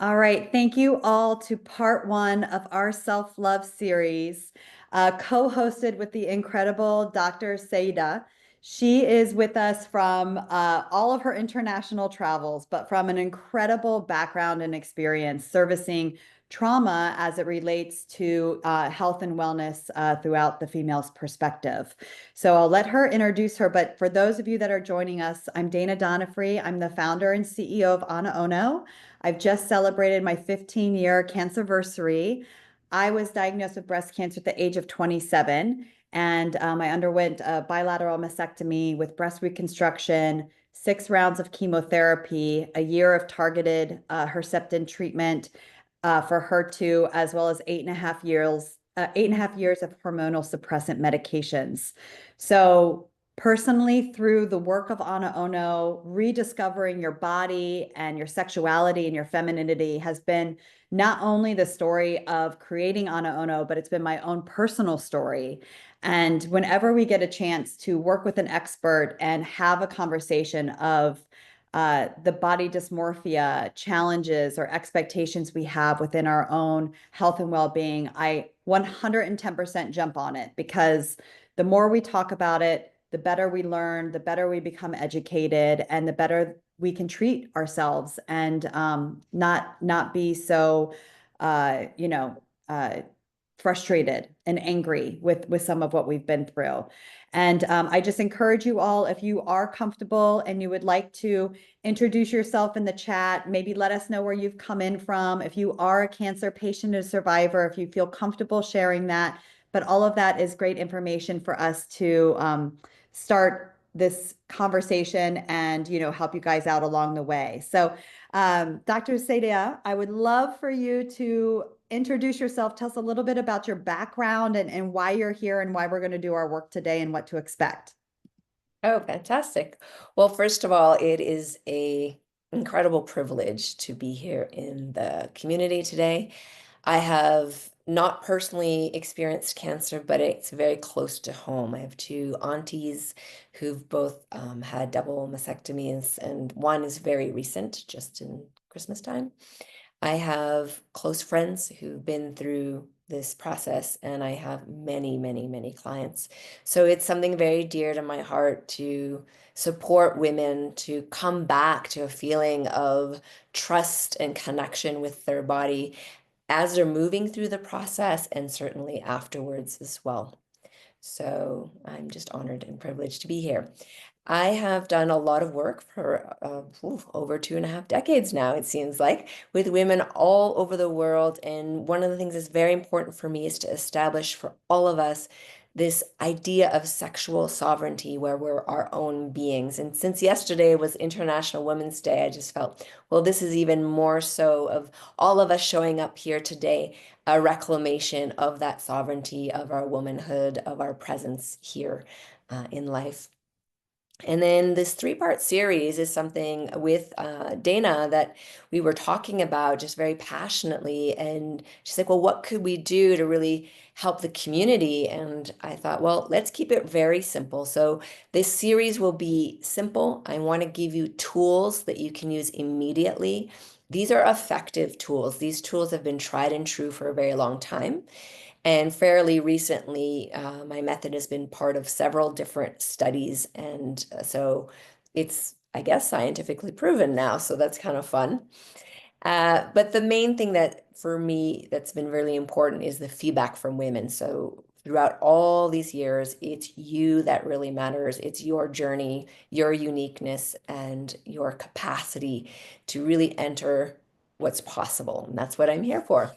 All right. Thank you all to part one of our self-love series, co-hosted with the incredible Dr. Saida. She is with us from all of her international travels, but from an incredible background and experience servicing trauma as it relates to health and wellness throughout the female's perspective. So I'll let her introduce her. But for those of you that are joining us, I'm Dana Donifrey. I'm the founder and CEO of AnaOno. I've just celebrated my 15-year cancerversary. I was diagnosed with breast cancer at the age of 27, and I underwent a bilateral mastectomy with breast reconstruction, 6 rounds of chemotherapy, a year of targeted Herceptin treatment for HER2, as well as 8.5 years of hormonal suppressant medications. So personally, through the work of AnaOno, rediscovering your body and your sexuality and your femininity has been not only the story of creating AnaOno, but it's been my own personal story. And whenever we get a chance to work with an expert and have a conversation of the body dysmorphia challenges or expectations we have within our own health and well-being, I 110% jump on it, because the more we talk about it, the better we learn, the better we become educated, and the better we can treat ourselves and not be so uh, you know uh, frustrated and angry with some of what we've been through. And I just encourage you all, if you are comfortable and you would like to introduce yourself in the chat, maybe let us know where you've come in from. If you are a cancer patient or survivor, if you feel comfortable sharing that. But all of that is great information for us to start this conversation and help you guys out along the way. So Dr. Sadia, I would love for you to introduce yourself. Tell us a little bit about your background and why you're here and why we're going to do our work today and what to expect. Oh, fantastic. Well, first of all, it is a incredible privilege to be here in the community today. I have not personally experienced cancer, but it's very close to home. I have two aunties who've both had double mastectomies, and one is very recent, just in Christmas time. I have close friends who've been through this process, and I have many, many, many clients. So it's something very dear to my heart to support women to come back to a feeling of trust and connection with their body as they're moving through the process and certainly afterwards as well. So I'm just honored and privileged to be here. I have done a lot of work for over 2.5 decades now, it seems like, with women all over the world. And one of the things that's very important for me is to establish for all of us this idea of sexual sovereignty where we're our own beings. And since yesterday was International Women's Day, I just felt, well, this is even more so of all of us showing up here today, a reclamation of that sovereignty, of our womanhood, of our presence here in life. And then this three-part series is something with Dana that we were talking about just very passionately. And she's like, well, what could we do to really help the community? And I thought, well, let's keep it very simple. So this series will be simple. I want to give you tools that you can use immediately. These are effective tools. These tools have been tried and true for a very long time. And fairly recently, my method has been part of several different studies. And so it's, I guess, scientifically proven now. So that's kind of fun. But the main thing that for me that's been really important is the feedback from women. So throughout all these years, it's you that really matters. It's your journey, your uniqueness, and your capacity to really enter what's possible. And that's what I'm here for.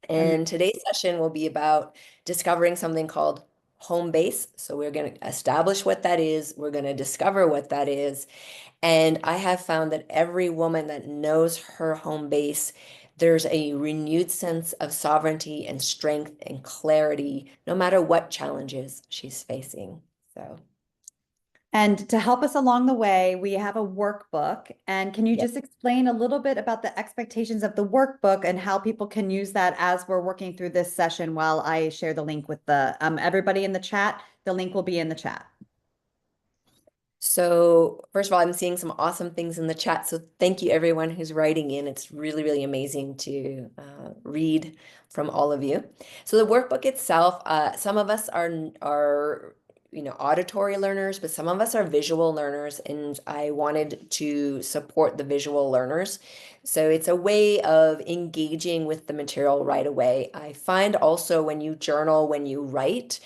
And today's session will be about discovering something called Homebase. So we're going to establish what that is. We're going to discover what that is. And I have found that every woman that knows her home base, there's a renewed sense of sovereignty and strength and clarity, no matter what challenges she's facing. So, And to help us along the way, we have a workbook. And can you yeah. just explain a little bit about the expectations of the workbook and how people can use that as we're working through this session while I share the link with the everybody in the chat? The link will be in the chat. So, first of all, I'm seeing some awesome things in the chat. So, thank you everyone who's writing in. It's really, really amazing to read from all of you. So, the workbook itself, some of us are auditory learners, but some of us are visual learners, and I wanted to support the visual learners. So, it's a way of engaging with the material right away. I find also when you journal, when you write,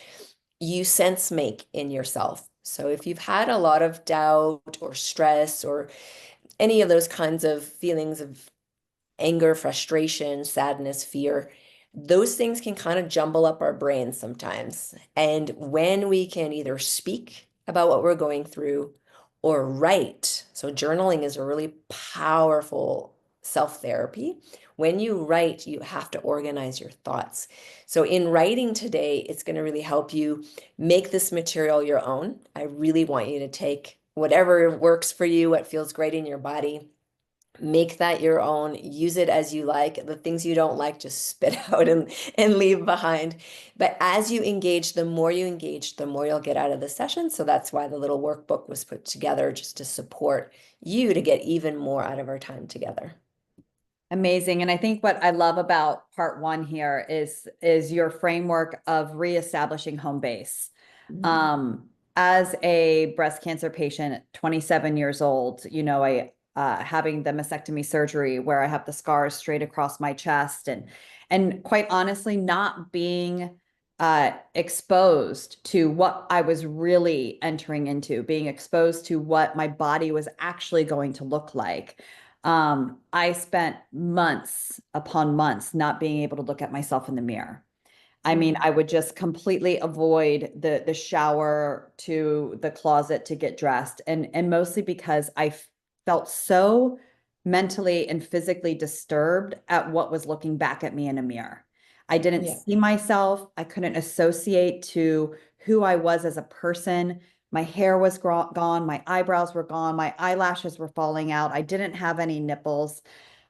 you sense make in yourself. So if you've had a lot of doubt or stress or any of those kinds of feelings of anger, frustration, sadness, fear, those things can kind of jumble up our brains sometimes. And when we can either speak about what we're going through or write, so journaling is a really powerful self-therapy. When you write, you have to organize your thoughts. So in writing today, it's going to really help you make this material your own. I really want you to take whatever works for you, what feels great in your body, make that your own, use it as you like. The things you don't like, just spit out and leave behind. But as you engage, the more you engage, the more you'll get out of the session. So that's why the little workbook was put together, just to support you to get even more out of our time together. Amazing. And I think what I love about part one here is your framework of reestablishing home base. Mhm. As a breast cancer patient, 27 years old, I having the mastectomy surgery where I have the scars straight across my chest, and quite honestly, not being exposed to what I was really entering into, being exposed to what my body was actually going to look like. I spent months upon months not being able to look at myself in the mirror. I mean, Mhm. I would just completely avoid the shower to the closet to get dressed, and mostly because I felt so mentally and physically disturbed at what was looking back at me in a mirror. I didn't Yeah. see myself. I couldn't associate to who I was as a person. My hair was gone, my eyebrows were gone, my eyelashes were falling out. I didn't have any nipples.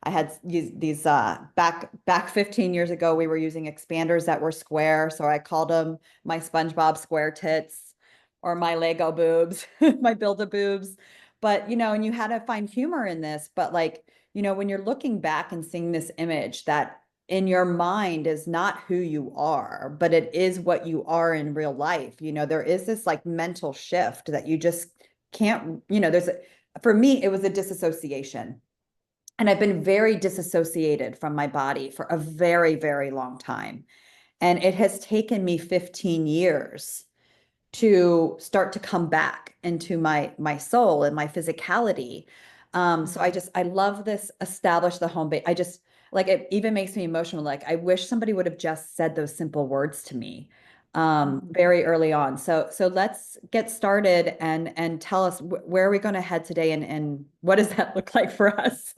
I had these back 15 years ago, we were using expanders that were square. So I called them my SpongeBob square tits or my Lego boobs, my Build-A-Boobs. But, and you had to find humor in this. But like, when you're looking back and seeing this image that in your mind is not who you are, but it is what you are in real life, there is this like mental shift that you just can't, for me, it was a disassociation. And I've been very disassociated from my body for a very, very long time. And it has taken me 15 years to start to come back into my soul and my physicality. So I love this establish the home base. I just like it even makes me emotional. Like I wish somebody would have just said those simple words to me Mhm. very early on. So let's get started and tell us where are we going to head today and what does that look like for us?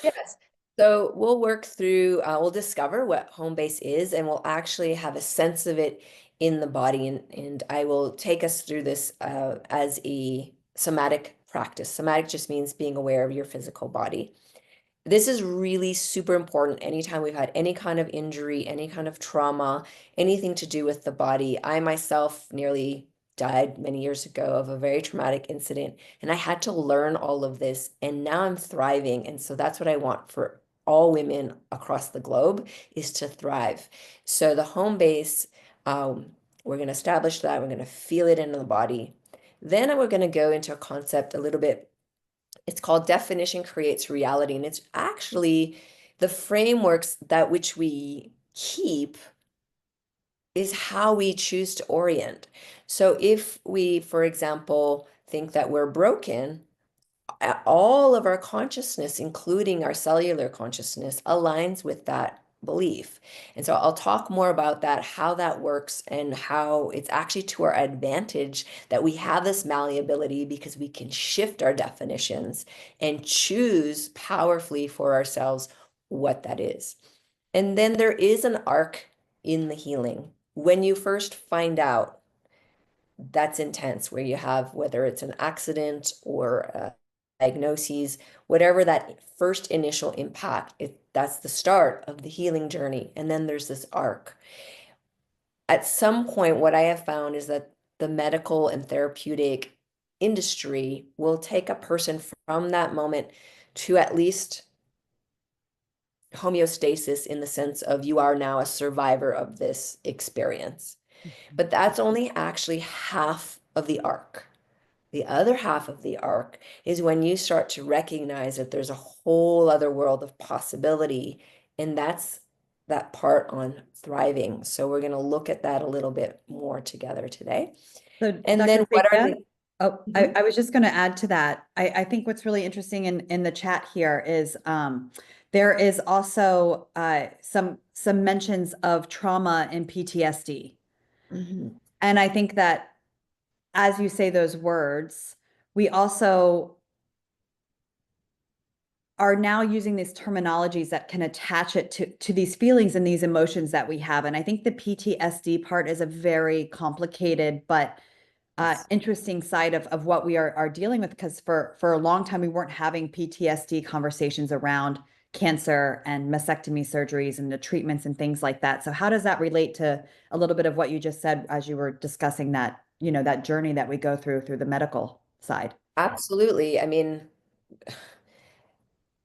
Yes. So we'll work through, we'll discover what home base is, and we'll actually have a sense of it in the body. And I will take us through this as a somatic practice. Somatic just means being aware of your physical body. This is really super important anytime we've had any kind of injury, any kind of trauma, anything to do with the body. I myself nearly died many years ago of a very traumatic incident, and I had to learn all of this, and now I'm thriving. And so that's what I want for all women across the globe is to thrive. So the home base, we're going to establish that, we're going to feel it in the body. Then we're going to go into a concept a little bit, it's called Definition Creates Reality. And it's actually the frameworks that which we keep is how we choose to orient. So if we, for example, think that we're broken, all of our consciousness, including our cellular consciousness, aligns with that belief. And so I'll talk more about that, how that works, and how it's actually to our advantage that we have this malleability because we can shift our definitions and choose powerfully for ourselves what that is. And then there is an arc in the healing. When you first find out, that's intense, where you have, whether it's an accident or diagnoses, whatever that first initial impact, that's the start of the healing journey. And then there's this arc. At some point, what I have found is that the medical and therapeutic industry will take a person from that moment to at least homeostasis in the sense of you are now a survivor of this experience. But that's only actually half of the arc. The other half of the arc is when you start to recognize that there's a whole other world of possibility, and that's that part on thriving. So we're going to look at that a little bit more together today. So, And Dr. then what are Saida, the oh, Mhm. I was just going to add to that. I think what's really interesting in the chat here is there is also some mentions of trauma and PTSD. Mhm. And I think that as you say those words, we also are now using these terminologies that can attach it to these feelings and these emotions that we have. And I think the PTSD part is a very complicated but Yes. interesting side of what we are dealing with, because for a long time we weren't having PTSD conversations around cancer and mastectomy surgeries and the treatments and things like that. So how does that relate to a little bit of what you just said as you were discussing that, that journey that we go through the medical side? Absolutely. I mean,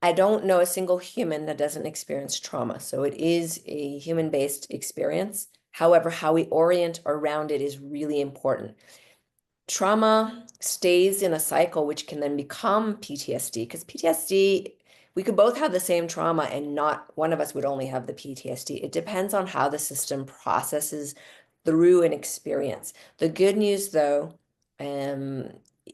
I don't know a single human that doesn't experience trauma. So it is a human-based experience. However, how we orient around it is really important. Trauma stays in a cycle, which can then become PTSD, because PTSD, we could both have the same trauma and not one of us would only have the PTSD. It depends on how the system processes through an experience. The good news, though, um,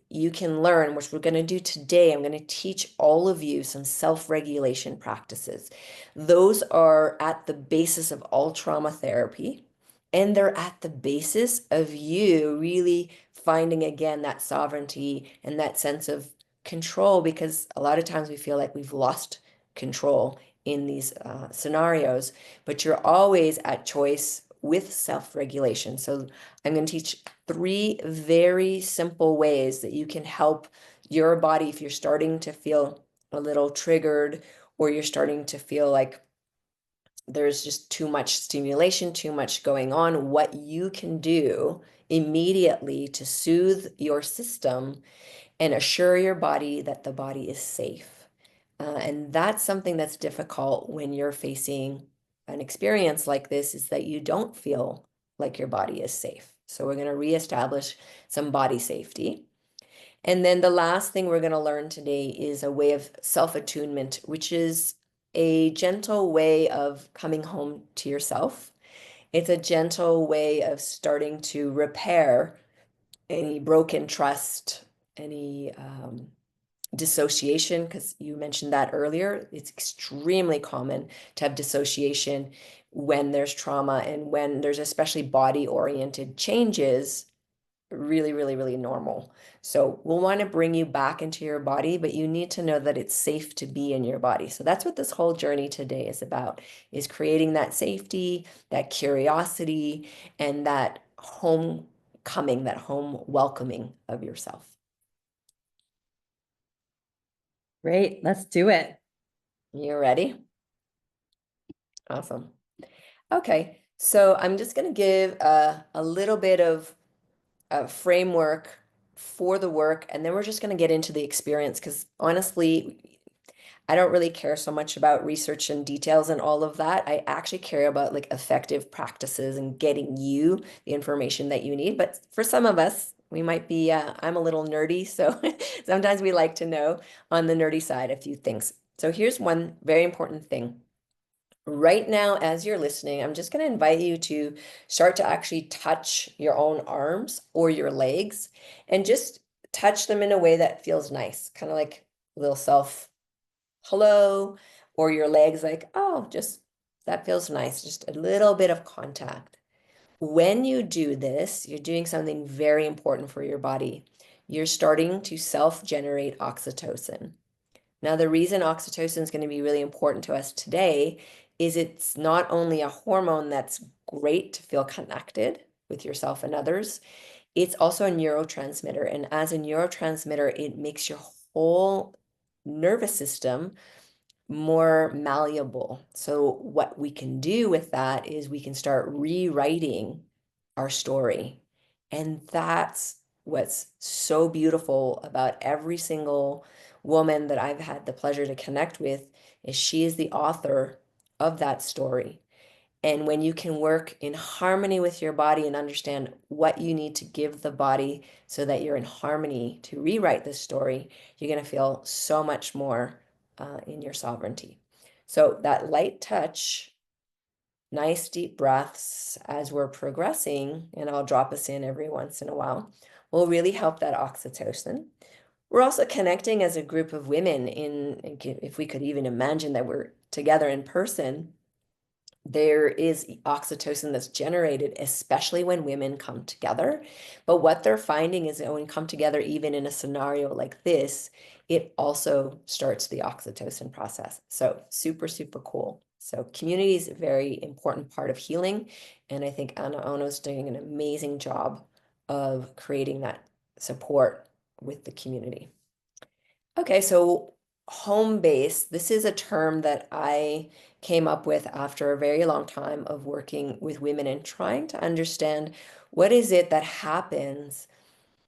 you can learn, which we're going to do today. I'm going to teach all of you some self-regulation practices. Those are at the basis of all trauma therapy. And they're at the basis of you really finding again that sovereignty and that sense of control, because a lot of times we feel like we've lost control in these scenarios, but you're always at choice with self-regulation. So I'm going to teach 3 very simple ways that you can help your body if you're starting to feel a little triggered or you're starting to feel like there's just too much stimulation, too much going on, what you can do immediately to soothe your system and assure your body that the body is safe. And that's something that's difficult when you're facing an experience like this, is that you don't feel like your body is safe. So we're going to reestablish some body safety. And then the last thing we're going to learn today is a way of self-attunement, which is a gentle way of coming home to yourself. It's a gentle way of starting to repair any broken trust, any dissociation, because you mentioned that earlier. It's extremely common to have dissociation when there's trauma and when there's especially body-oriented changes, really, really, really normal. So we'll want to bring you back into your body, but you need to know that it's safe to be in your body. So that's what this whole journey today is about, is creating that safety, that curiosity, and that homecoming, that home welcoming of yourself. Great, let's do it. You ready? Awesome. Okay, so I'm just going to give a little bit of a framework for the work, and then we're just going to get into the experience, because honestly, I don't really care so much about research and details and all of that. I actually care about like effective practices and getting you the information that you need. But for some of us, we might be, I'm a little nerdy, so sometimes we like to know on the nerdy side a few things. So here's one very important thing. Right now, as you're listening, I'm just going to invite you to start to actually touch your own arms or your legs and just touch them in a way that feels nice, kind of like a little self hello, or your legs like, oh, just that feels nice, just a little bit of contact. When you do this, you're doing something very important for your body. You're starting to self-generate oxytocin. Now, the reason oxytocin is going to be really important to us today is it's not only a hormone that's great to feel connected with yourself and others, it's also a neurotransmitter. And as a neurotransmitter, it makes your whole nervous system more malleable. So what we can do with that is we can start rewriting our story. And that's what's so beautiful about every single woman that I've had the pleasure to connect with is she is the author of that story. And when you can work in harmony with your body and understand what you need to give the body so that you're in harmony to rewrite this story, you're going to feel so much more in your sovereignty. So that light touch, nice deep breaths as we're progressing, and I'll drop us in every once in a while, will really help that oxytocin. We're also connecting as a group of women if we could even imagine that we're together in person, there is oxytocin that's generated, especially when women come together. But what they're finding is that when we come together, even in a scenario like this, it also starts the oxytocin process. So super, super cool. So community is a very important part of healing. And I think AnaOno is doing an amazing job of creating that support with the community. Okay, so home base, this is a term that I came up with after a very long time of working with women and trying to understand what is it that happens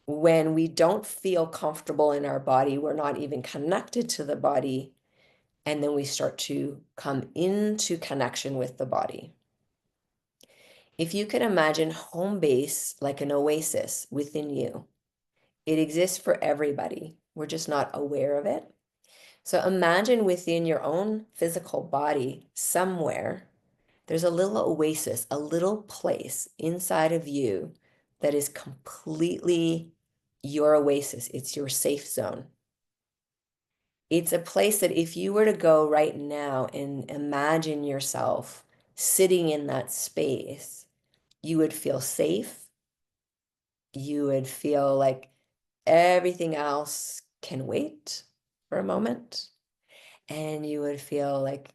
when we don't feel comfortable in our body, we're not even connected to the body, and then we start to come into connection with the body. If you can imagine home base like an oasis within you, it exists for everybody. We're just not aware of it. So imagine within your own physical body somewhere, there's a little oasis, a little place inside of you that is completely your oasis. It's your safe zone. It's a place that if you were to go right now and imagine yourself sitting in that space, you would feel safe. You would feel like everything else can wait for a moment. And you would feel like,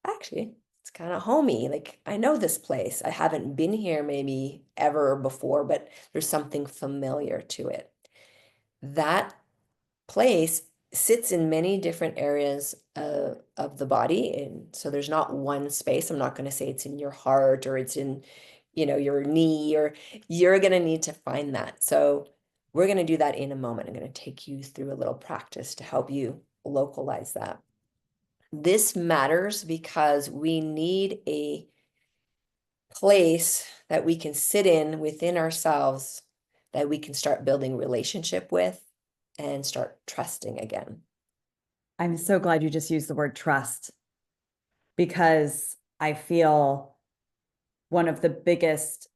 actually, it's kind of homey. Like, I know this place. I haven't been here maybe ever before, but there's something familiar to it. That place sits in many different areas of the body. And so there's not one space. I'm not going to say it's in your heart or it's in, your knee, or you're going to need to find that. So we're going to do that in a moment. I'm going to take you through a little practice to help you localize that. This matters because we need a place that we can sit in within ourselves that we can start building relationship with and start trusting again. I'm so glad you just used the word trust because I feel one of the biggest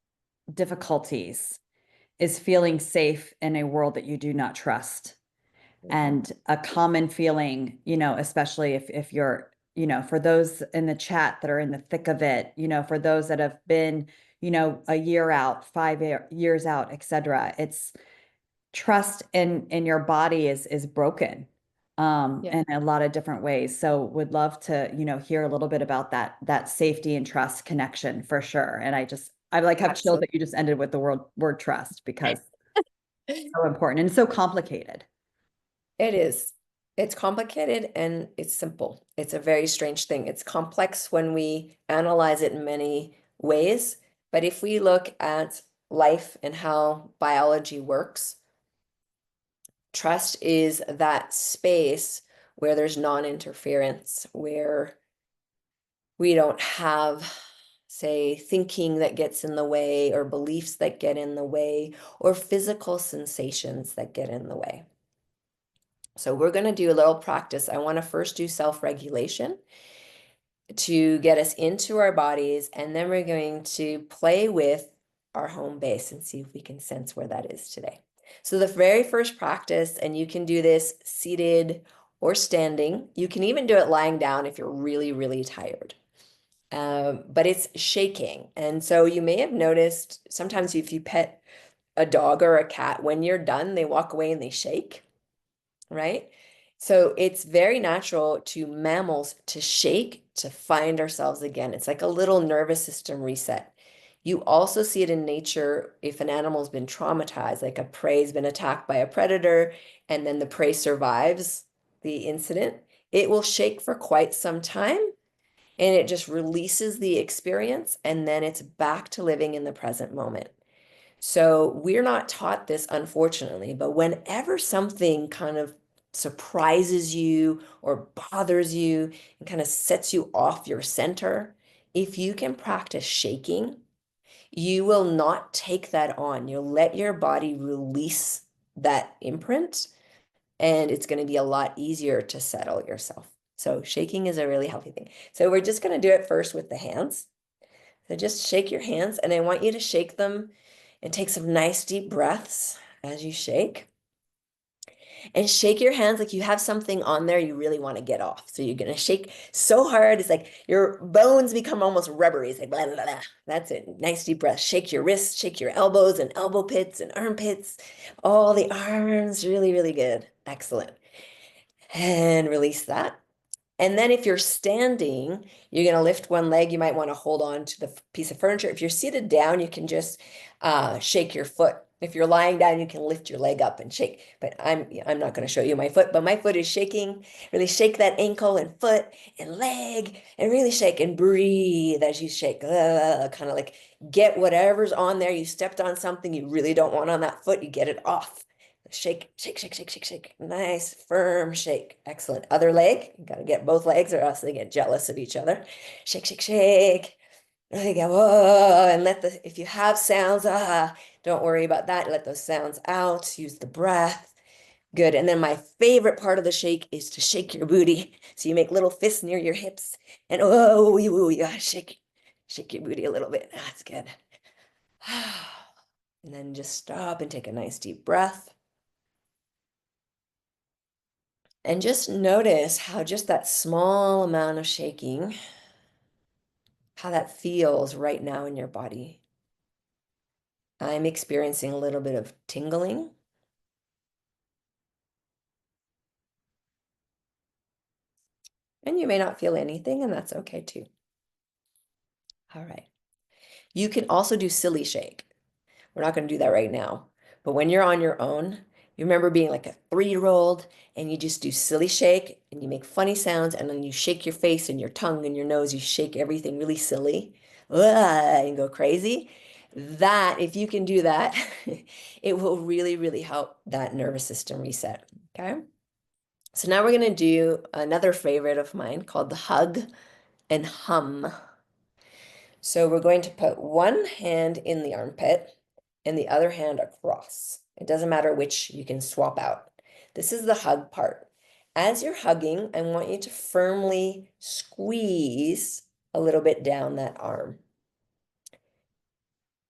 difficulties is feeling safe in a world that you do not trust. And a common feeling, especially if you're, for those in the chat that are in the thick of it, for those that have been, a year out, 5 years out, etc. It's trust in your body is broken Yeah, in a lot of different ways. So would love to, hear a little bit about that safety and trust connection for sure. And I like have chills absolutely. that you just ended with the word trust because it's so important and so complicated. It is. It's complicated and it's simple. It's a very strange thing. It's complex when we analyze it in many ways, but if we look at life and how biology works, trust is that space where there's non-interference, where we don't have, say, thinking that gets in the way, or beliefs that get in the way, or physical sensations that get in the way. So we're going to do a little practice. I want to first do self-regulation to get us into our bodies, and then we're going to play with our home base and see if we can sense where that is today. So the very first practice, and you can do this seated or standing. You can even do it lying down if you're really, really tired. But it's shaking. And so you may have noticed sometimes if you pet a dog or a cat, when you're done, they walk away and they shake, right? So it's very natural to mammals to shake to find ourselves again. It's like a little nervous system reset. You also see it in nature if an animal's been traumatized, like a prey's been attacked by a predator, and then the prey survives the incident. It will shake for quite some time and it just releases the experience, and then it's back to living in the present moment. So we're not taught this, unfortunately, but whenever something kind of surprises you or bothers you and kind of sets you off your center, if you can practice shaking, you will not take that on. You'll let your body release that imprint, and it's going to be a lot easier to settle yourself. So shaking is a really healthy thing. So we're just going to do it first with the hands. So just shake your hands, and I want you to shake them and take some nice deep breaths as you shake. And shake your hands like you have something on there you really want to get off. So you're going to shake so hard, it's like your bones become almost rubbery. It's like blah, blah, blah. That's it. Nice deep breath. Shake your wrists, shake your elbows and elbow pits and armpits, all the arms. Really, really good. Excellent. And release that. And then if you're standing, you're going to lift one leg. You might want to hold on to the piece of furniture. If you're seated down, you can just shake your foot. If you're lying down, you can lift your leg up and shake. But I'm not going to show you my foot, but my foot is shaking. Really shake that ankle and foot and leg and really shake and breathe as you shake. Kind of like get whatever's on there. You stepped on something you really don't want on that foot. You get it off. Shake, shake, shake, shake, shake, shake. Nice, firm shake. Excellent. Other leg. You got to get both legs or else they get jealous of each other. Shake, shake, shake. Really go, whoa, and if you have sounds, don't worry about that. Let those sounds out. Use the breath. Good. And then my favorite part of the shake is to shake your booty. So you make little fists near your hips and yeah, shake your booty a little bit. That's good. And then just stop and take a nice deep breath. And just notice how just that small amount of shaking, how that feels right now in your body. I'm experiencing a little bit of tingling. And you may not feel anything, and that's okay too. All right. You can also do silly shake. We're not going to do that right now. But when you're on your own, you remember being like a 3-year-old and you just do silly shake and you make funny sounds and then you shake your face and your tongue and your nose. You shake everything really silly and go crazy. That, if you can do that, it will really, really help that nervous system reset. Okay. So now we're going to do another favorite of mine called the hug and hum. So we're going to put one hand in the armpit and the other hand across. It doesn't matter which, you can swap out. This is the hug part. As you're hugging, I want you to firmly squeeze a little bit down that arm.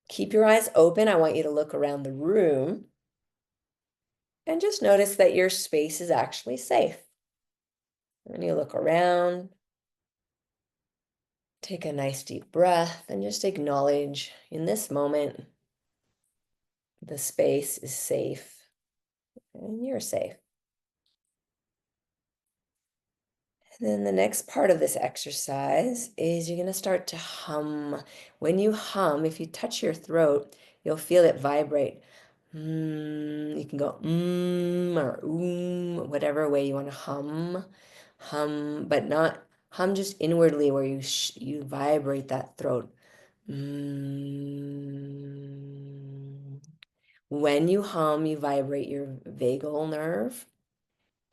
Keep your eyes open. I want you to look around the room and just notice that your space is actually safe. And you look around, take a nice deep breath, and just acknowledge in this moment the space is safe and you're safe. And then the next part of this exercise is you're going to start to hum. When you hum, if you touch your throat, you'll feel it vibrate. You can go or whatever way you want to hum. Hum, but not hum just inwardly where you vibrate that throat. When you hum, you vibrate your vagal nerve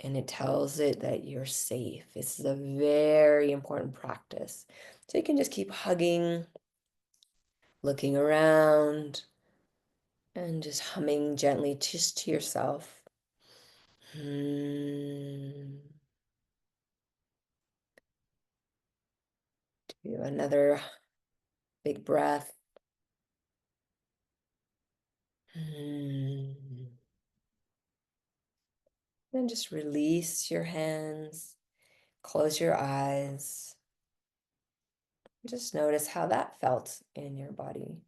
and it tells it that you're safe. This is a very important practice. So you can just keep hugging, looking around, and just humming gently just to yourself. Do another big breath. Then just release your hands, close your eyes. Just notice how that felt in your body.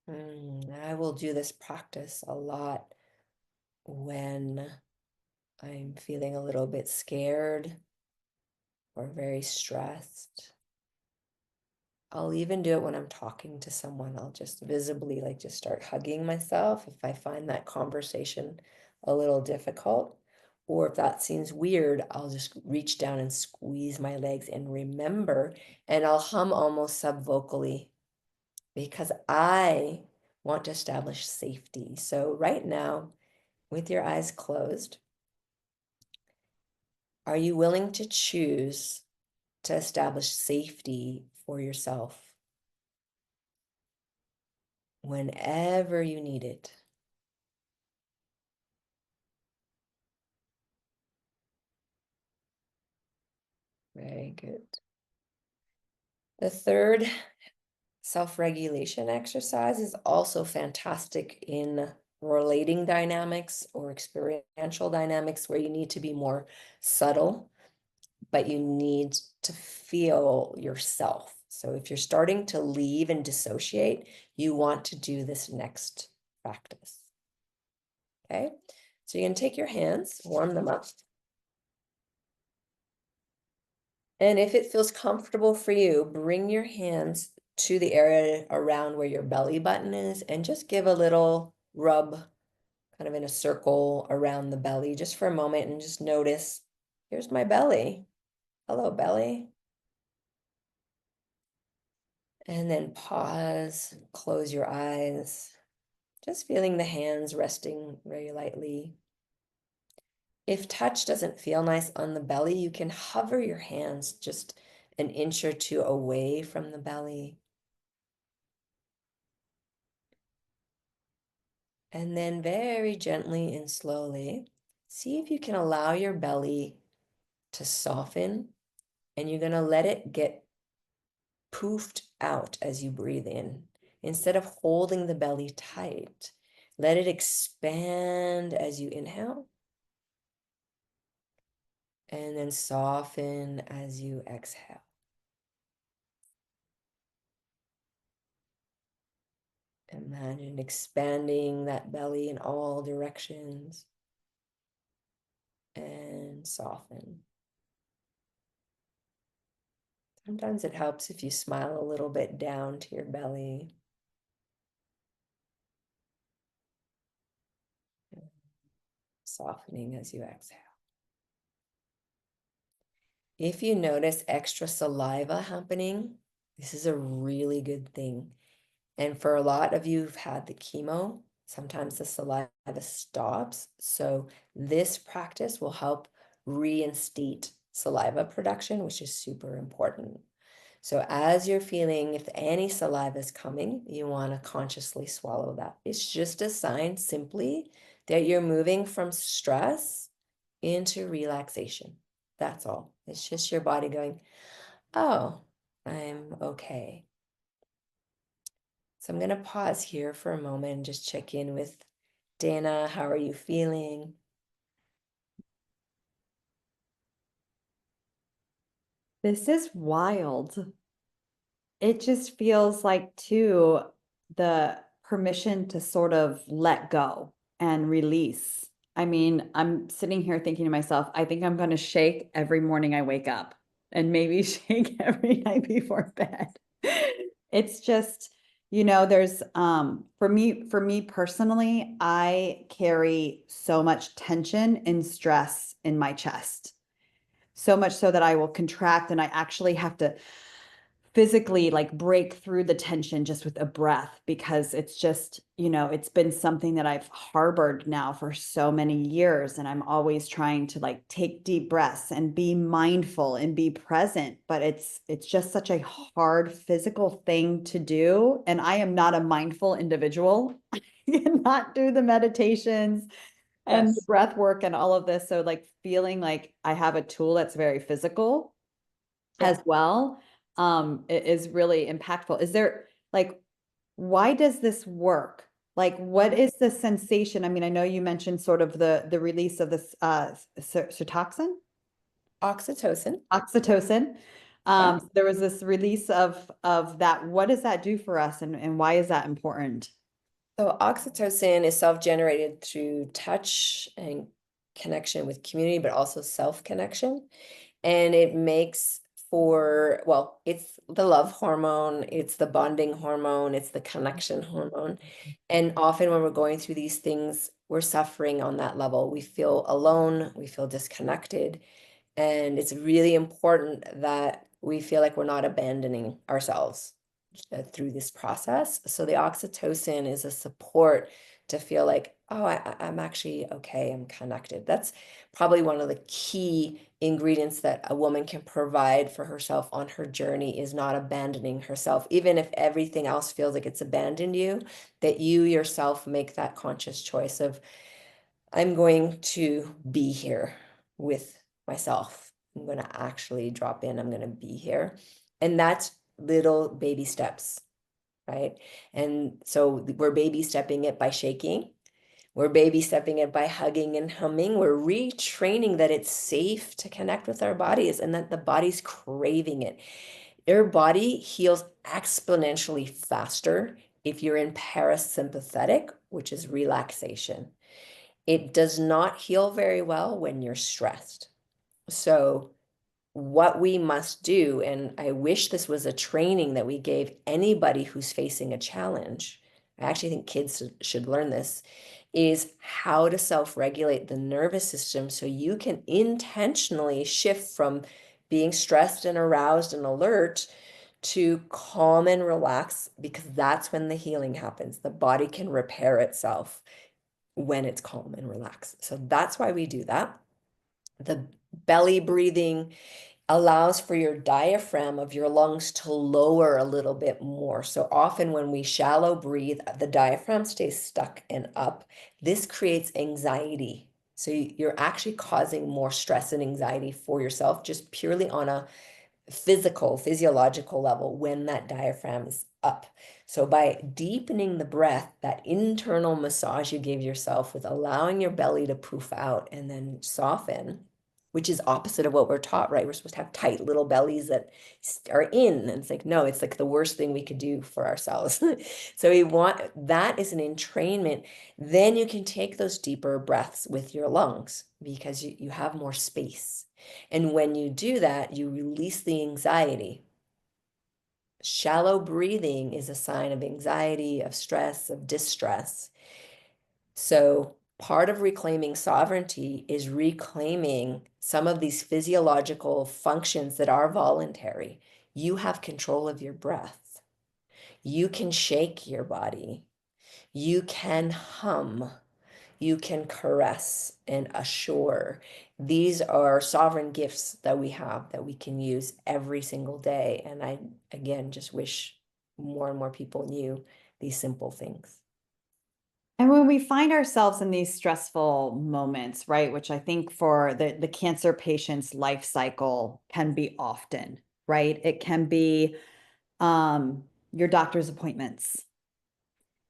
I will do this practice a lot when I'm feeling a little bit scared or very stressed. I'll even do it when I'm talking to someone. I'll just visibly just start hugging myself if I find that conversation a little difficult. Or if that seems weird, I'll just reach down and squeeze my legs and remember, and I'll hum almost subvocally because I want to establish safety. So right now, with your eyes closed, are you willing to choose to establish safety for yourself whenever you need it? Very good. The third self-regulation exercise is also fantastic in relating dynamics or experiential dynamics where you need to be more subtle, but you need to feel yourself. So if you're starting to leave and dissociate, you want to do this next practice. Okay, so you're going to take your hands, warm them up. And if it feels comfortable for you, bring your hands to the area around where your belly button is and just give a little rub kind of in a circle around the belly just for a moment and just notice, here's my belly. Hello, belly. And then pause, close your eyes, just feeling the hands resting very lightly. If touch doesn't feel nice on the belly, you can hover your hands just an inch or two away from the belly. And then very gently and slowly, see if you can allow your belly to soften, and you're going to let it get poofed out as you breathe in. Instead of holding the belly tight, let it expand as you inhale, and then soften as you exhale. Imagine expanding that belly in all directions and soften. Sometimes it helps if you smile a little bit down to your belly. Softening as you exhale. If you notice extra saliva happening, this is a really good thing. And for a lot of you who've had the chemo, sometimes the saliva stops. So this practice will help reinstate saliva production, which is super important. So as you're feeling, if any saliva is coming, you want to consciously swallow that. It's just a sign simply that you're moving from stress into relaxation. That's all. It's just your body going, oh, I'm okay. So I'm going to pause here for a moment and just check in with Dana. How are you feeling? This is wild. It just feels like, too, the permission to sort of let go and release. I mean, I'm sitting here thinking to myself, I think I'm going to shake every morning I wake up and maybe shake every night before bed. It's just, there's for me personally, I carry so much tension and stress in my chest. So much so that I will contract and I actually have to physically like break through the tension just with a breath because it's just, it's been something that I've harbored now for so many years. And I'm always trying to like take deep breaths and be mindful and be present. But it's just such a hard physical thing to do. And I am not a mindful individual. I cannot do the meditations and the Yes. breath work and all of this. So like feeling like I have a tool that's very physical Yeah. as well, is really impactful. Is there like, why does this work? Like, what is the sensation? I mean, I know you mentioned sort of the release of this cytoxin, Oxytocin. oxytocin. Yeah. There was this release of that. What does that do for us, and why is that important? So oxytocin is self-generated through touch and connection with community, but also self-connection. And it makes well, it's the love hormone, it's the bonding hormone, it's the connection hormone. And often when we're going through these things, we're suffering on that level. We feel alone, we feel disconnected. And it's really important that we feel like we're not abandoning ourselves through this process. So the oxytocin is a support to feel like, oh, I'm actually okay, I'm connected. That's probably one of the key ingredients that a woman can provide for herself on her journey, is not abandoning herself. Even if everything else feels like it's abandoned you, that you yourself make that conscious choice of, I'm going to be here with myself. I'm going to actually drop in. I'm going to be here. And that's little baby steps, right? And so we're baby stepping it by shaking. We're baby stepping it by hugging and humming. We're retraining that it's safe to connect with our bodies and that the body's craving it. Your body heals exponentially faster if you're in parasympathetic, which is relaxation. It does not heal very well when you're stressed. So, what we must do, and I wish this was a training that we gave anybody who's facing a challenge. I actually think kids should learn this, is how to self-regulate the nervous system so you can intentionally shift from being stressed and aroused and alert to calm and relax, because that's when the healing happens. The body can repair itself when it's calm and relaxed. So that's why we do that. The belly breathing allows for your diaphragm of your lungs to lower a little bit more. So often when we shallow breathe, the diaphragm stays stuck and up. This creates anxiety. So you're actually causing more stress and anxiety for yourself, just purely on a physiological level when that diaphragm is up. So by deepening the breath, that internal massage you give yourself with allowing your belly to poof out and then soften, which is opposite of what we're taught, right? We're supposed to have tight little bellies that are in. And it's like, no, it's like the worst thing we could do for ourselves. So we want, that is an entrainment. Then you can take those deeper breaths with your lungs because you have more space. And when you do that, you release the anxiety. Shallow breathing is a sign of anxiety, of stress, of distress. So, part of reclaiming sovereignty is reclaiming some of these physiological functions that are voluntary. You have control of your breath. You can shake your body. You can hum. You can caress and assure. These are sovereign gifts that we have that we can use every single day. And I, again, just wish more and more people knew these simple things. And when we find ourselves in these stressful moments, right, which I think for the cancer patient's life cycle can be often, right? It can be your doctor's appointments.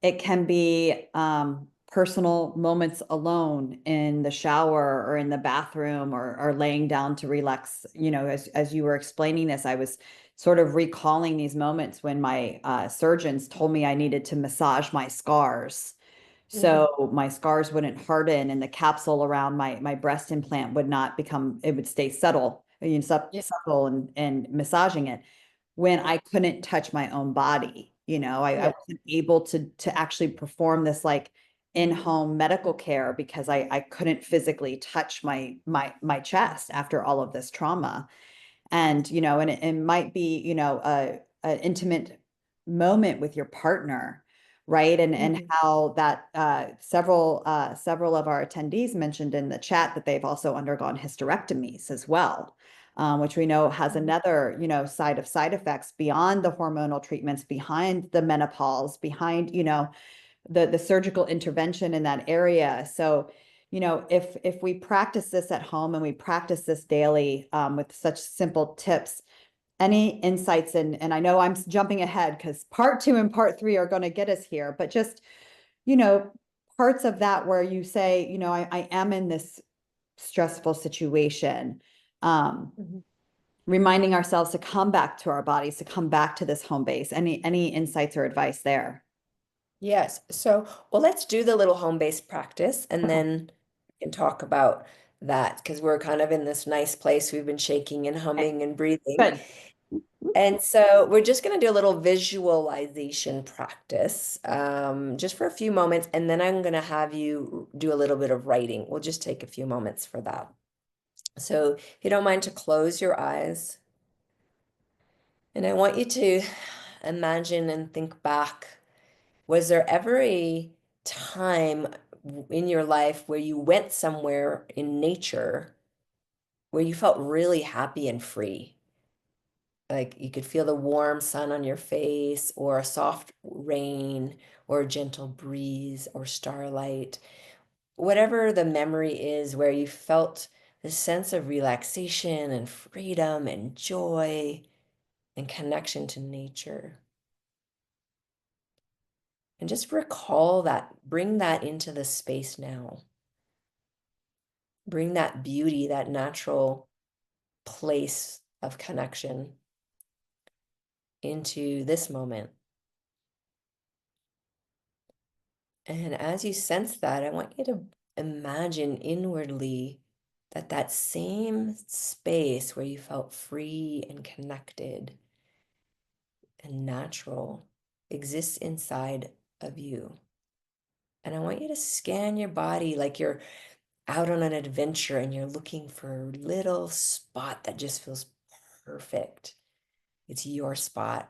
It can be personal moments alone in the shower or in the bathroom or laying down to relax. You know, as you were explaining this, I was sort of recalling these moments when my surgeons told me I needed to massage my scars Mhm. so my scars wouldn't harden and the capsule around my breast implant would not become, it would stay subtle, you know, Yeah. subtle and massaging it when I couldn't touch my own body. You know, I Yeah. wasn't able to actually perform this like in-home medical care because I couldn't physically touch my chest after all of this trauma. And you know, and it might be, you know, an intimate moment with your partner, right? And Mhm. how that several of our attendees mentioned in the chat that they've also undergone hysterectomies as well, which we know has Mhm. another, you know, side effects beyond the hormonal treatments, behind the menopause, behind, you know, the surgical intervention in that area. So, you know, if we practice this at home and we practice this daily with such simple tips, any insights and I know I'm jumping ahead because part two and part three are going to get us here, but just, you know, parts of that where you say, you know, I am in this stressful situation. Mhm. Reminding ourselves to come back to our bodies, to come back to this home base. Any insights or advice there? Yes. So, well, let's do the little home-based practice and Okay. then we can talk about that because we're kind of in this nice place. We've been shaking and humming and breathing. Good. And so we're just going to do a little visualization practice just for a few moments. And then I'm going to have you do a little bit of writing. We'll just take a few moments for that. So if you don't mind to close your eyes. And I want you to imagine and think back. Was there ever a time in your life where you went somewhere in nature where you felt really happy and free? Like you could feel the warm sun on your face, or a soft rain, or a gentle breeze, or starlight. Whatever the memory is where you felt this sense of relaxation and freedom and joy and connection to nature. And just recall that, bring that into the space now. Bring that beauty, that natural place of connection into this moment. And as you sense that, I want you to imagine inwardly that that same space where you felt free and connected and natural exists inside of you. And I want you to scan your body like you're out on an adventure and you're looking for a little spot that just feels perfect. It's your spot,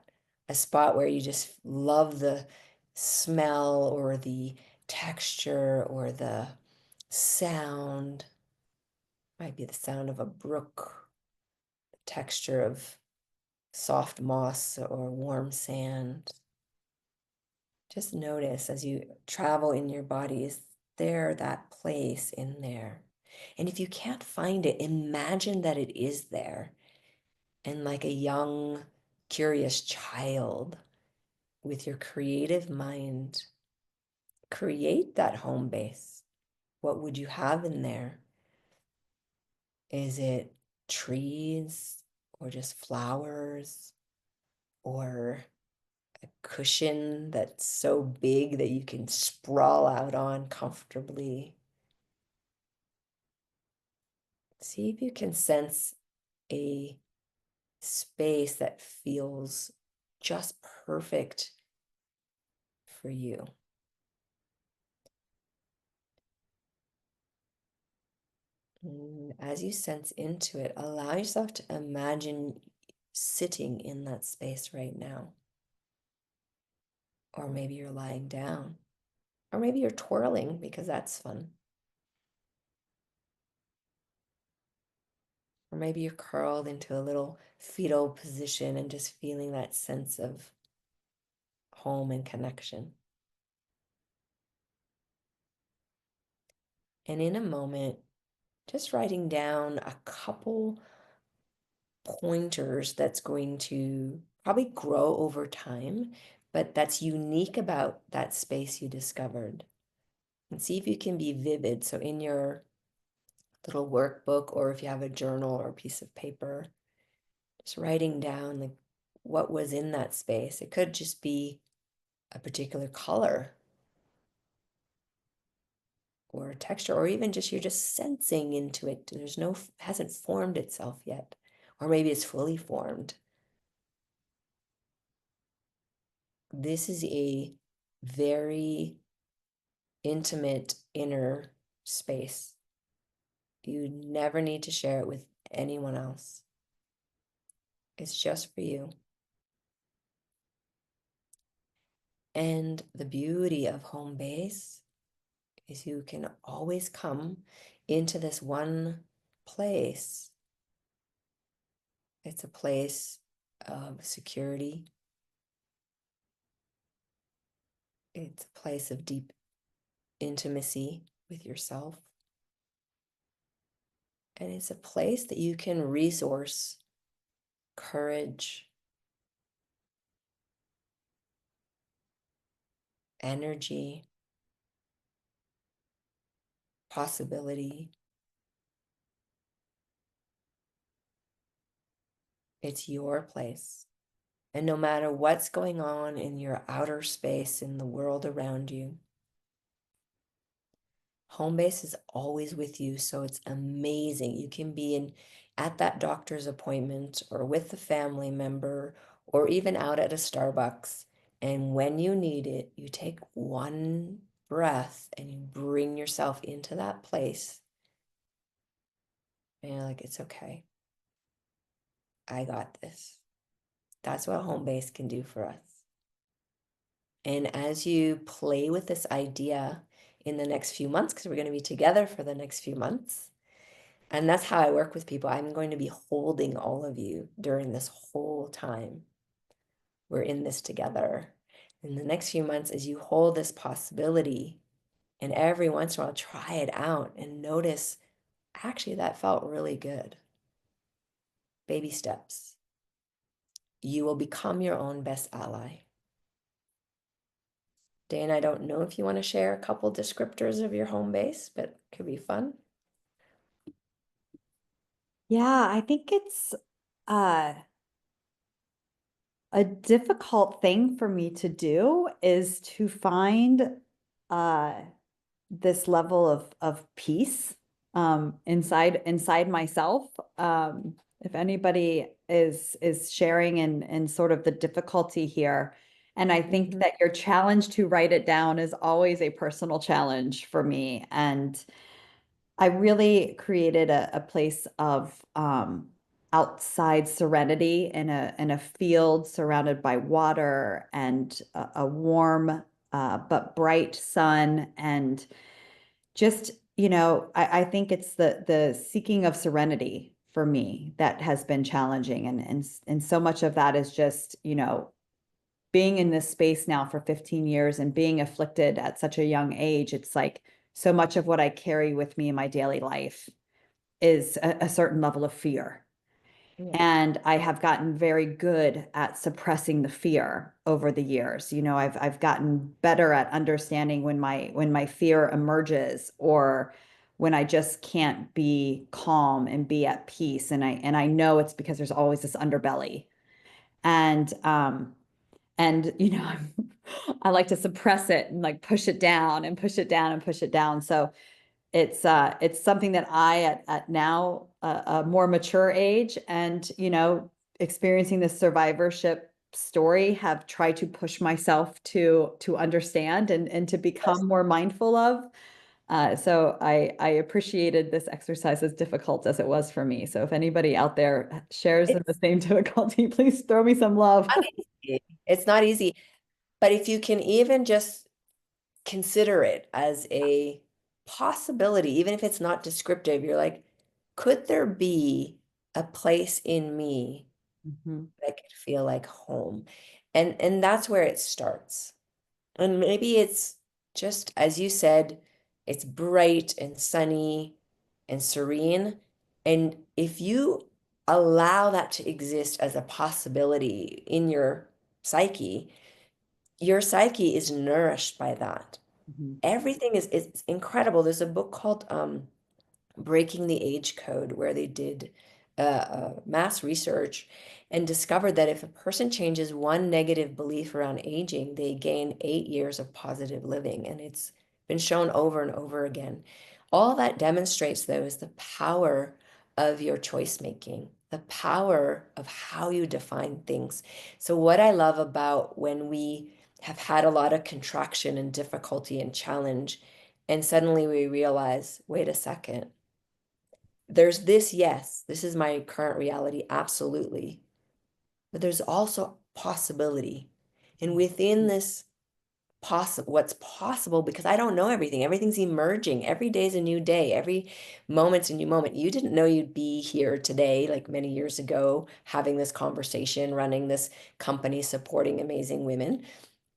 a spot where you just love the smell or the texture or the sound. Might be the sound of a brook, the texture of soft moss or warm sand. Just notice as you travel in your body, is there that place in there? And if you can't find it, imagine that it is there. And like a young, curious child, with your creative mind, create that home base. What would you have in there? Is it trees or just flowers or a cushion that's so big that you can sprawl out on comfortably? See if you can sense a space that feels just perfect for you. And as you sense into it, allow yourself to imagine sitting in that space right now. Or maybe you're lying down. Or maybe you're twirling because that's fun. Or maybe you're curled into a little fetal position and just feeling that sense of home and connection. And in a moment, just writing down a couple pointers that's going to probably grow over time, but that's unique about that space you discovered. And see if you can be vivid. So in your little workbook, or if you have a journal or a piece of paper, just writing down like what was in that space. It could just be a particular color or a texture, or even just you're just sensing into it. There's no, hasn't formed itself yet, or maybe it's fully formed. This is a very intimate inner space. You never need to share it with anyone else. It's just for you. And the beauty of home base is you can always come into this one place. It's a place of security. It's a place of deep intimacy with yourself. And it's a place that you can resource courage, energy, possibility. It's your place. And no matter what's going on in your outer space, in the world around you, Homebase is always with you, so it's amazing. You can be in at that doctor's appointment or with a family member or even out at a Starbucks. And when you need it, you take one breath and you bring yourself into that place. And you're like, it's okay. I got this. That's what Homebase can do for us. And as you play with this idea in the next few months, because we're going to be together for the next few months, and that's how I work with people. I'm going to be holding all of you during this whole time. We're in this together. In the next few months, as you hold this possibility, and every once in a while, try it out and notice, actually, that felt really good. Baby steps. You will become your own best ally. Dan, I don't know if you want to share a couple descriptors of your home base, but it could be fun. Yeah, I think it's uh a difficult thing for me to do is to find uh this level of peace inside myself. If anybody is sharing in sort of the difficulty here, and I think Mhm. that your challenge to write it down is always a personal challenge for me. And I really created a place of outside serenity in a field surrounded by water and a warm but bright sun. And just, I think it's the seeking of serenity for me that has been challenging. And so much of that is just, being in this space now for 15 years and being afflicted at such a young age. It's like so much of what I carry with me in my daily life is a certain level of fear. Yeah. And I have gotten very good at suppressing the fear over the years. I've gotten better at understanding when my fear emerges, or when I just can't be calm and be at peace. And I know it's because there's always this underbelly. And I like to suppress it and like push it down and push it down and push it down. So it's something that I at now a more mature age, and experiencing this survivorship story, have tried to push myself to understand and to Yes. become more mindful of. So I appreciated this exercise, as difficult as it was for me. So if anybody out there shares in the It's same difficulty, please throw me some love. not easy. It's not easy. But if you can even just consider it as a possibility, even if it's not descriptive, you're like, could there be a place in me Mhm. that could feel like home? And that's where it starts. And maybe it's just, as you said, it's bright and sunny and serene. And if you allow that to exist as a possibility in your psyche is nourished by that. Mhm. Everything is incredible. There's a book called Breaking the Age Code, where they did mass research and discovered that if a person changes one negative belief around aging, they gain 8 years of positive living. And it's been shown over and over again. All that demonstrates, though, is the power of your choice making, the power of how you define things. So, what I love about when we have had a lot of contraction and difficulty and challenge, and suddenly we realize, wait a second, there's this, yes, this is my current reality, absolutely. But there's also possibility. And within this what's possible, because I don't know everything, everything's emerging. Every day is a new day, every moment's a new moment. You didn't know you'd be here today, like many years ago, having this conversation, running this company, supporting amazing women,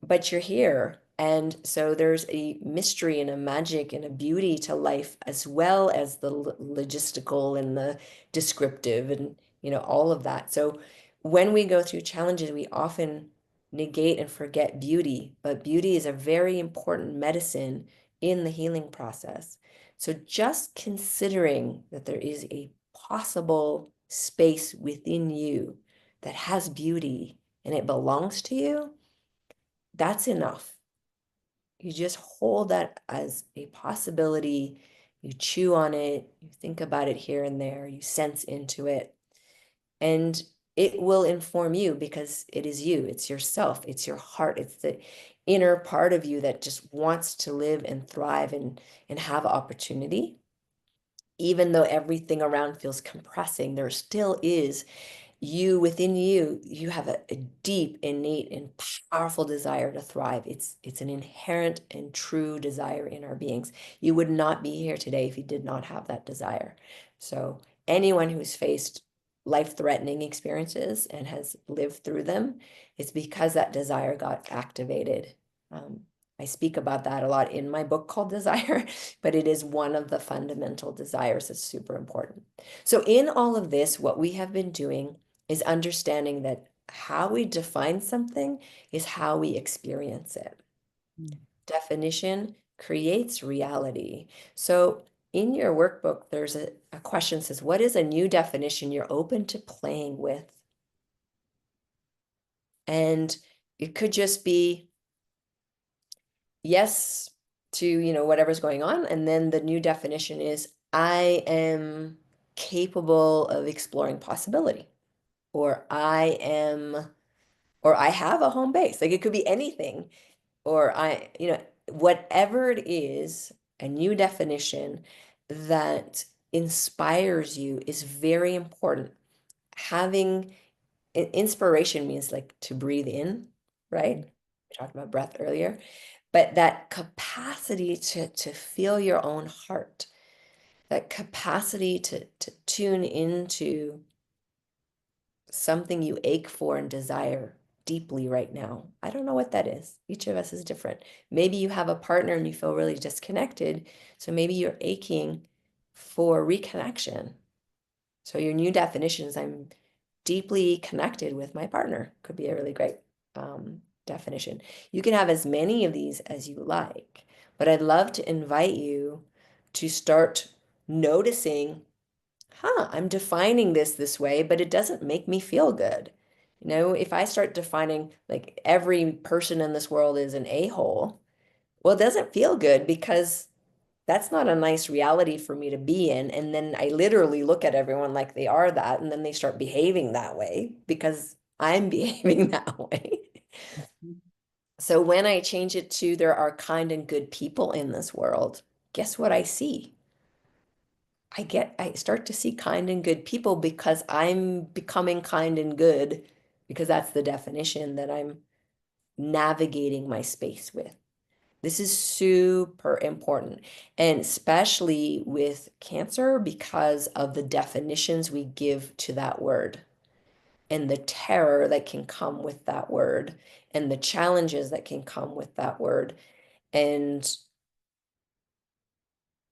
but you're here. And so there's a mystery and a magic and a beauty to life, as well as the logistical and the descriptive and, all of that. So when we go through challenges, we often negate and forget beauty, but beauty is a very important medicine in the healing process. So just considering that there is a possible space within you that has beauty and it belongs to you, that's enough. You just hold that as a possibility. You chew on it, you think about it here and there, you sense into it, and it will inform you because it is you, it's yourself, it's your heart, it's the inner part of you that just wants to live and thrive and have opportunity. Even though everything around feels compressing, there still is you within you. You have a deep, innate, and powerful desire to thrive. It's an inherent and true desire in our beings. You would not be here today if you did not have that desire. So anyone who's faced life-threatening experiences and has lived through them, it's because that desire got activated. Um, I speak about that a lot in my book called Desire, but it is one of the fundamental desires that's super important. So in all of this, what we have been doing is understanding that how we define something is how we experience it. Mm. Definition creates reality. So in your workbook, there's a question that says, what is a new definition you're open to playing with? And it could just be yes to, whatever's going on. And then the new definition is, I am capable of exploring possibility, or or I have a home base. Like it could be anything, or whatever it is, a new definition that inspires you is very important. Having inspiration means like to breathe in, right? We talked about breath earlier, but that capacity to feel your own heart, that capacity to tune into something you ache for and desire deeply right now. I don't know what that is. Each of us is different. Maybe you have a partner and you feel really disconnected. So maybe you're aching for reconnection. So your new definition is, I'm deeply connected with my partner. Could be a really great definition. You can have as many of these as you like, but I'd love to invite you to start noticing, I'm defining this way, but it doesn't make me feel good. If I start defining like every person in this world is an a-hole, well, it doesn't feel good because that's not a nice reality for me to be in. And then I literally look at everyone like they are that, and then they start behaving that way because I'm behaving that way. So when I change it to there are kind and good people in this world, guess what I see? I start to see kind and good people because I'm becoming kind and good, because that's the definition that I'm navigating my space with. This is super important, and especially with cancer because of the definitions we give to that word and the terror that can come with that word and the challenges that can come with that word. And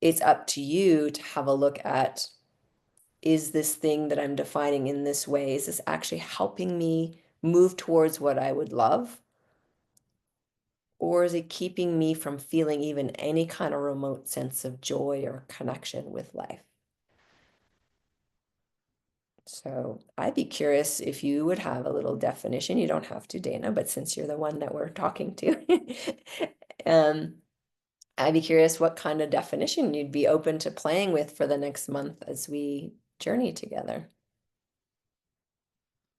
it's up to you to have a look at, is this thing that I'm defining in this way, is this actually helping me move towards what I would love? Or is it keeping me from feeling even any kind of remote sense of joy or connection with life? So I'd be curious if you would have a little definition. You don't have to, Dana, but since you're the one that we're talking to, um, I'd be curious what kind of definition you'd be open to playing with for the next month as we journey together.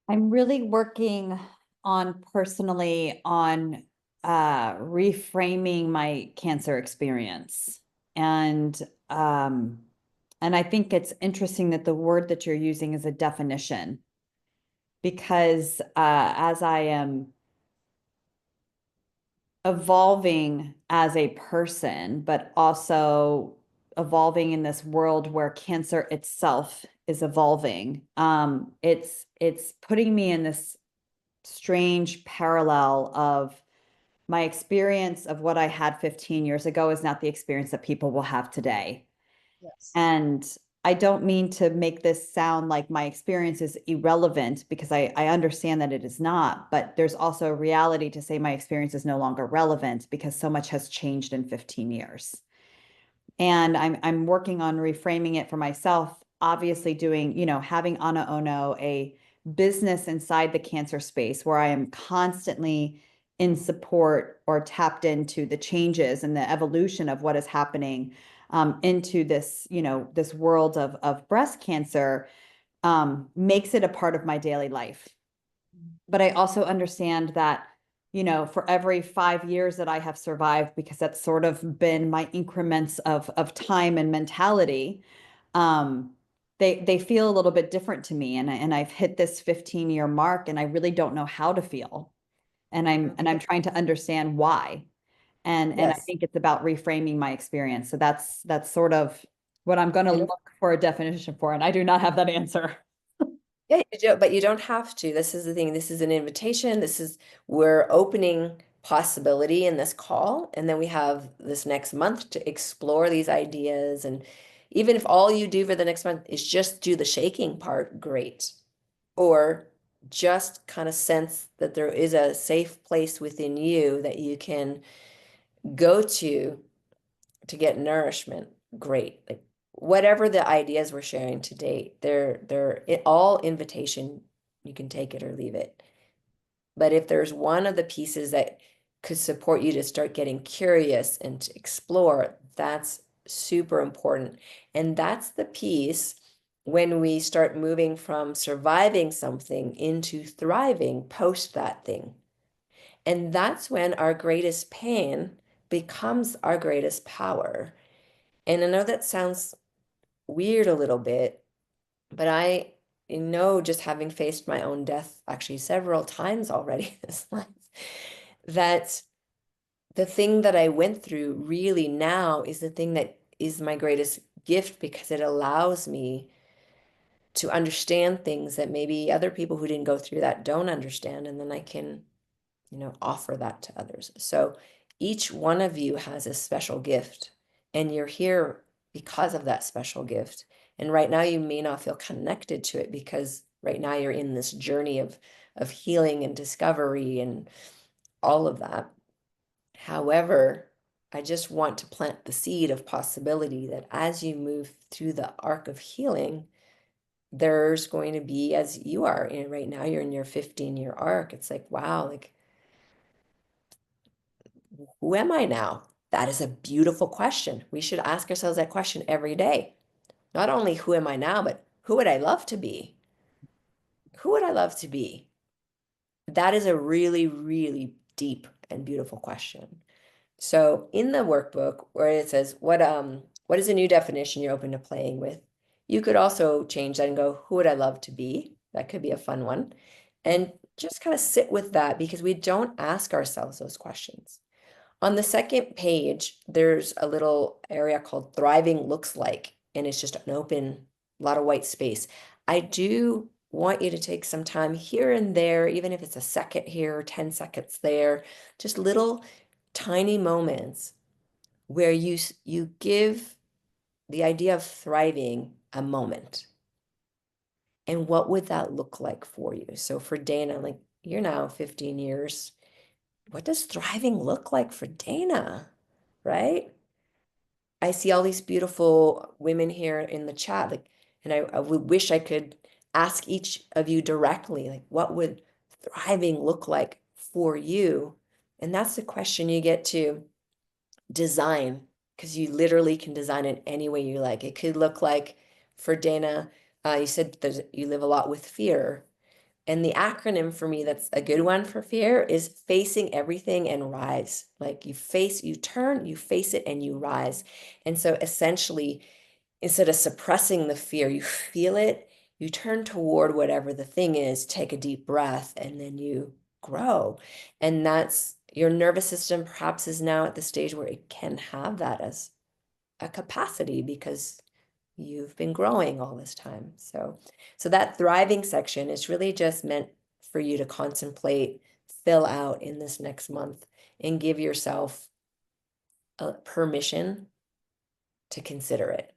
I'm really working on personally on reframing my cancer experience. And um and I think it's interesting that the word that you're using is a definition, because as I am evolving as a person, but also evolving in this world where cancer itself is evolving, it's putting me in this strange parallel of my experience of what I had 15 years ago is not the experience that people will have today. Yes. And I don't mean to make this sound like my experience is irrelevant, because I understand that it is not, but there's also a reality to say my experience is no longer relevant because so much has changed in 15 years. And I'm working on reframing it for myself, obviously doing, having AnaOno, a business inside the cancer space where I am constantly in support or tapped into the changes and the evolution of what is happening into this, this world of breast cancer, makes it a part of my daily life. But I also understand that, for every 5 years that I have survived, because that's sort of been my increments of time and mentality, um, they feel a little bit different to me. And I've hit this 15-year mark and I really don't know how to feel. And I'm trying to understand why. And I Yes. think it's about reframing my experience. So that's sort of what I'm going to You don't, look for a definition for. And I do not have that answer. yeah, but you don't have to. This is the thing. This is an invitation. We're opening possibility in this call. And then we have this next month to explore these ideas. And even if all you do for the next month is just do the shaking part, great. Or just kind of sense that there is a safe place within you that you can go to get nourishment, great. Like whatever the ideas we're sharing to date, all invitation. You can take it or leave it. But if there's one of the pieces that could support you to start getting curious and to explore, that's super important. And that's the piece when we start moving from surviving something into thriving post that thing. And that's when our greatest pain becomes our greatest power. And I know that sounds weird a little bit, but I know, just having faced my own death actually several times already in this life, that the thing that I went through really now is the thing that is my greatest gift, because it allows me to understand things that maybe other people who didn't go through that don't understand. And then I can, offer that to others. So each one of you has a special gift, and you're here because of that special gift. And right now you may not feel connected to it because right now you're in this journey of healing and discovery and all of that. However, I just want to plant the seed of possibility that as you move through the arc of healing, there's going to be, as you are in right now, you're in your 15-year arc. It's like, wow, like, who am I now? That is a beautiful question. We should ask ourselves that question every day. Not only who am I now, but who would I love to be? Who would I love to be? That is a really, really deep and beautiful question. So in the workbook where it says what is a new definition you're open to playing with, you could also change that and go, who would I love to be? That could be a fun one. And just kind of sit with that, because we don't ask ourselves those questions. On the second page, there's a little area called Thriving Looks Like, and it's just an open, lot of white space. I do want you to take some time here and there, even if it's a second here, 10 seconds there, just little tiny moments where you give the idea of thriving a moment. And what would that look like for you? So for Dana, like, you're now 15 years. What does thriving look like for Dana? Right? I see all these beautiful women here in the chat, like, and I would wish I could ask each of you directly, like, what would thriving look like for you? And that's the question you get to design, because you literally can design it any way you like. It could look like, for Dana, you said you live a lot with fear. And the acronym for me that's a good one for fear is facing everything and rise. Like you turn, you face it, and you rise. And so essentially, instead of suppressing the fear, you feel it, you turn toward whatever the thing is, take a deep breath, and then you grow. And that's your nervous system perhaps is now at the stage where it can have that as a capacity because you've been growing all this time. So that thriving section is really just meant for you to contemplate, fill out in this next month, and give yourself a permission to consider it.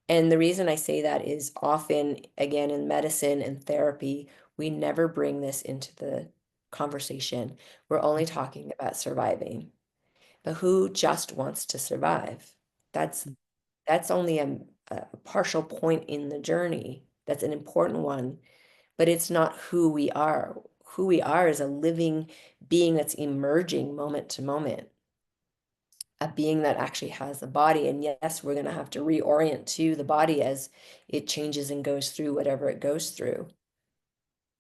And the reason I say that is often, again, in medicine and therapy, we never bring this into the conversation. We're only talking about surviving. But who just wants to survive? That's that's only a partial point in the journey. That's an important one, but it's not who we are. who we are as a living being that's emerging moment to moment, a being that actually has a body. And yes, we're going to have to reorient to the body as it changes and goes through whatever it goes through.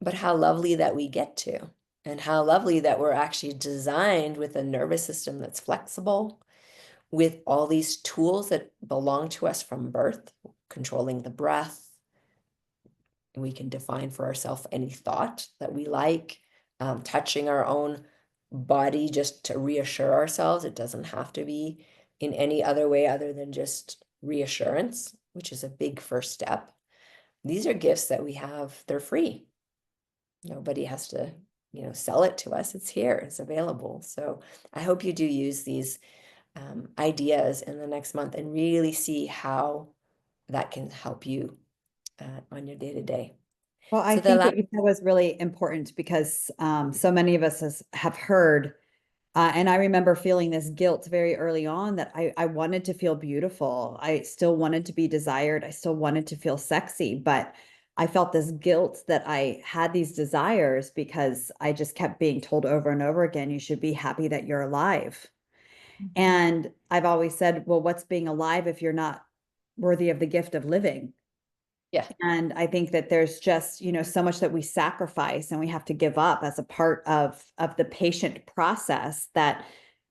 But how lovely that we get to, and how lovely that we're actually designed with a nervous system that's flexible, with all these tools that belong to us from birth, controlling the breath. We can define for ourselves any thought that we like, touching our own body just to reassure ourselves. It doesn't have to be in any other way other than just reassurance, which is a big first step. These are gifts that we have, they're free. Nobody has to, sell it to us. It's here, it's available. So I hope you do use these ideas in the next month and really see how that can help you on your day to day. Well, I So the think last, what you said was really important because so many of us have heard, and I remember feeling this guilt very early on that I wanted to feel beautiful. I still wanted to be desired. I still wanted to feel sexy, but I felt this guilt that I had these desires because I just kept being told over and over again, you should be happy that you're alive. And I've always said, well, what's being alive if you're not worthy of the gift of living? yeah, And I think that there's just, so much that we sacrifice and we have to give up as a part of the patient process, that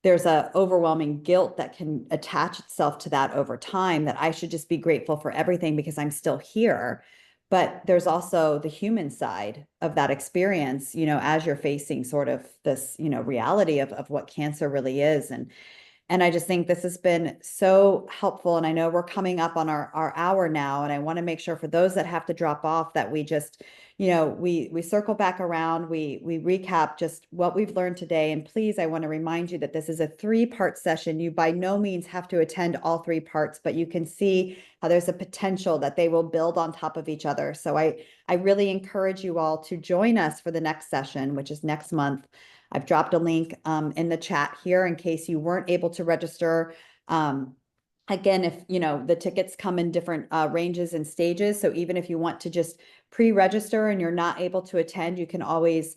there's a overwhelming guilt that can attach itself to that over time, that I should just be grateful for everything because I'm still here. But there's also the human side of that experience, as you're facing sort of this, reality of what cancer really is. And I just think this has been so helpful. And I know we're coming up on our hour now. And I want to make sure for those that have to drop off that we just, we circle back around, we recap just what we've learned today. And please, I want to remind you that this is a 3-part session. You by no means have to attend all 3 parts, but you can see how there's a potential that they will build on top of each other. So I really encourage you all to join us for the next session, which is next month. I've dropped a link in the chat here in case you weren't able to register. Again, if the tickets come in different ranges and stages, so even if you want to just pre-register and you're not able to attend, you can always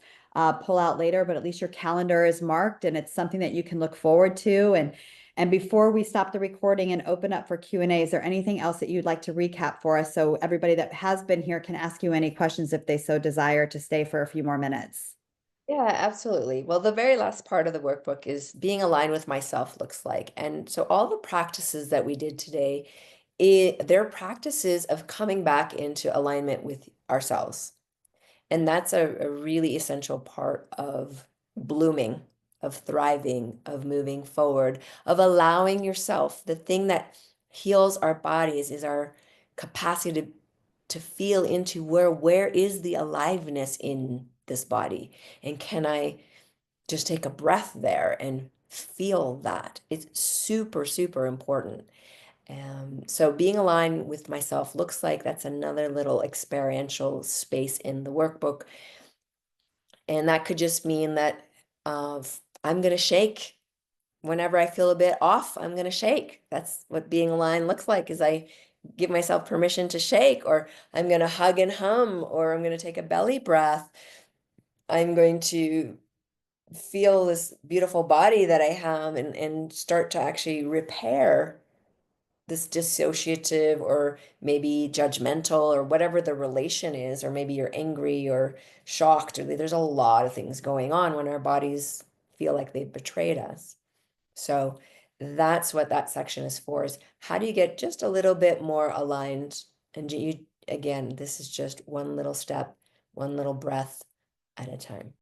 pull out later, but at least your calendar is marked and it's something that you can look forward to. And before we stop the recording and open up for Q&A, is there anything else that you'd like to recap for us so everybody that has been here can ask you any questions if they so desire to stay for a few more minutes? yeah, absolutely. Well, the very last part of the workbook is being aligned with myself looks like. And so all the practices that we did today, they're practices of coming back into alignment with ourselves. And that's a really essential part of blooming, of thriving, of moving forward, of allowing yourself. The thing that heals our bodies is our capacity to feel into where is the aliveness in this body? And can I just take a breath there and feel that? It's super, super important. So being aligned with myself looks like that's another little experiential space in the workbook. And that could just mean that I'm going to shake whenever I feel a bit off. I'm going to shake. That's what being aligned looks like, is I give myself permission to shake, or I'm going to hug and hum, or I'm going to take a belly breath. I'm going to feel this beautiful body that I have, and start to actually repair this dissociative or maybe judgmental or whatever the relation is, or maybe you're angry or shocked, or there's a lot of things going on when our bodies feel like they've betrayed us. So that's what that section is for, is how do you get just a little bit more aligned? And you, again, this is just one little step, one little breath at a time.